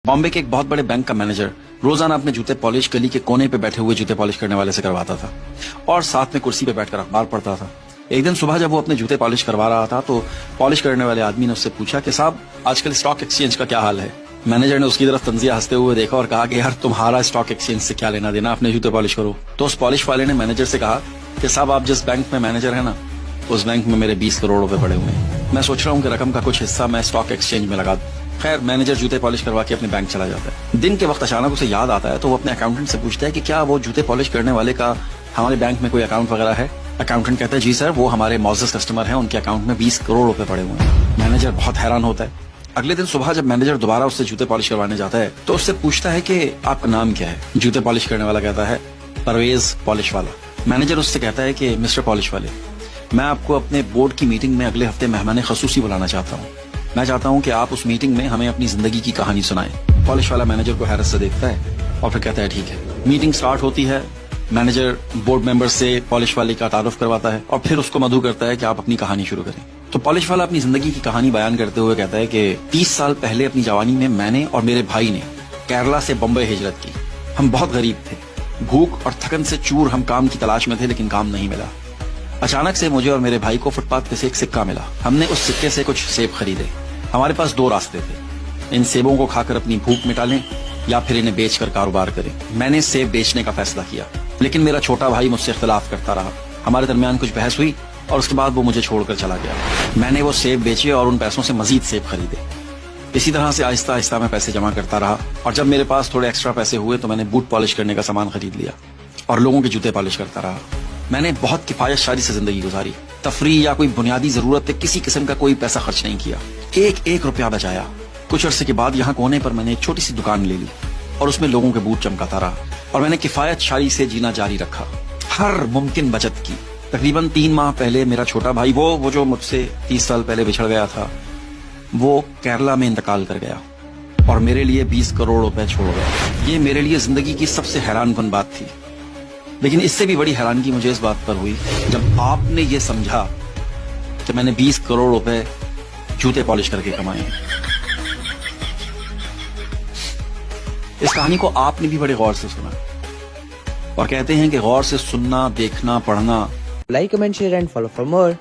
बॉम्बे के एक बहुत बड़े बैंक का मैनेजर रोजाना अपने जूते पॉलिश गली के कोने पे बैठे हुए जूते पॉलिश करने वाले से करवाता था और साथ में कुर्सी पे बैठकर अखबार पढ़ता था। एक दिन सुबह जब वो अपने जूते पॉलिश करवा रहा था तो पॉलिश करने वाले आदमी ने उससे पूछा कि साहब आजकल स्टॉक एक्सचेंज का क्या हाल है। मैनेजर ने उसकी तरफ तंजिया हंसते हुए देखा और कहा कि यार तुम्हारा स्टॉक एक्सचेंज से क्या लेना देना, अपने जूते पॉलिश करो। तो उस पॉलिश वाले ने मैनेजर से कहा कि साहब आप जिस बैंक में मैनेजर है ना, उस बैंक में मेरे 20 करोड़ रुपए पड़े हुए हैं। मैं सोच रहा हूँ कि रकम का कुछ हिस्सा मैं स्टॉक एक्सचेंज में लगा दूं। खैर मैनेजर जूते पॉलिश करवा के अपने बैंक चला जाता है। दिन के वक्त अचानक उसे याद आता है तो वो अपने अकाउंटेंट से पूछता है कि क्या वो जूते पॉलिश करने वाले का हमारे बैंक में कोई अकाउंट वगैरह है। अकाउंटेंट कहता है जी सर, वो हमारे मौजूद कस्टमर हैं, उनके अकाउंट में 20 करोड़ रुपए पड़े हुए हैं। मैनेजर बहुत हैरान होता है। अगले दिन सुबह जब मैनेजर दोबारा उससे जूते पॉलिश करवाने जाता है तो उससे पूछता है कि आपका नाम क्या है। जूते पॉलिश करने वाला कहता है परवेज पॉलिश वाला। मैनेजर उससे कहता है कि मिस्टर पॉलिश वाले, मैं आपको अपने बोर्ड की मीटिंग में अगले हफ्ते मेहमान खसूसी बुलाना चाहता हूँ। मैं चाहता हूँ कि आप उस मीटिंग में हमें अपनी जिंदगी की कहानी सुनाएं। पॉलिश वाला मैनेजर को हैरत से देखता है और फिर कहता है ठीक है। मीटिंग स्टार्ट होती है। मैनेजर बोर्ड मेंबर से पॉलिश वाले का तारुफ करवाता है और फिर उसको मधु करता है कि आप अपनी कहानी शुरू करें। तो पॉलिश वाला अपनी जिंदगी की कहानी बयान करते हुए कहता है कि 30 साल पहले अपनी जवानी में मैंने और मेरे भाई ने केरला से बम्बई हिजरत की। हम बहुत गरीब थे, भूख और थकन से चूर हम काम की तलाश में थे, लेकिन काम नहीं मिला। अचानक से मुझे और मेरे भाई को फुटपाथ पे से एक सिक्का मिला। हमने उस सिक्के से कुछ सेब खरीदे। हमारे पास 2 रास्ते थे, इन सेबों को खाकर अपनी भूख मिटा लें या फिर इन्हें बेचकर कारोबार करें। मैंने सेब बेचने का फैसला किया, लेकिन मेरा छोटा भाई मुझसे इख्तिलाफ करता रहा। हमारे दरमियान कुछ बहस हुई और उसके बाद वो मुझे छोड़कर चला गया। मैंने वो सेब बेचे और उन पैसों से मजीद सेब खरीदे। इसी तरह से आहिस्ता आहिस्ता मैं पैसे जमा करता रहा और जब मेरे पास थोड़े एक्स्ट्रा पैसे हुए तो मैंने बूट पॉलिश करने का सामान खरीद लिया और लोगों के जूते पॉलिश करता रहा। मैंने बहुत किफायत शारी से जिंदगी गुजारी। तफरीह या कोई बुनियादी जरूरत पे किसी किस्म का कोई पैसा खर्च नहीं किया। एक रुपया बचाया। कुछ अरसे के बाद यहाँ कोने पर मैंने एक छोटी सी दुकान ले ली और उसमें लोगों के बूट चमकाता रहा और मैंने किफायत शारी से जीना जारी रखा, हर मुमकिन बचत की। तकरीबन 3 माह पहले मेरा छोटा भाई वो जो मुझसे 30 साल पहले बिछड़ गया था, वो केरला में इंतकाल कर गया और मेरे लिए 20 करोड़ रुपए छोड़ गया। ये मेरे लिए जिंदगी की सबसे हैरानकुन बात थी। लेकिन इससे भी बड़ी हैरानगी मुझे इस बात पर हुई जब आपने ये समझा कि मैंने 20 करोड़ रुपए जूते पॉलिश करके कमाए हैं। इस कहानी को आपने भी बड़े गौर से सुना और कहते हैं कि गौर से सुनना, देखना, पढ़ना। Like, comment, share and follow for more.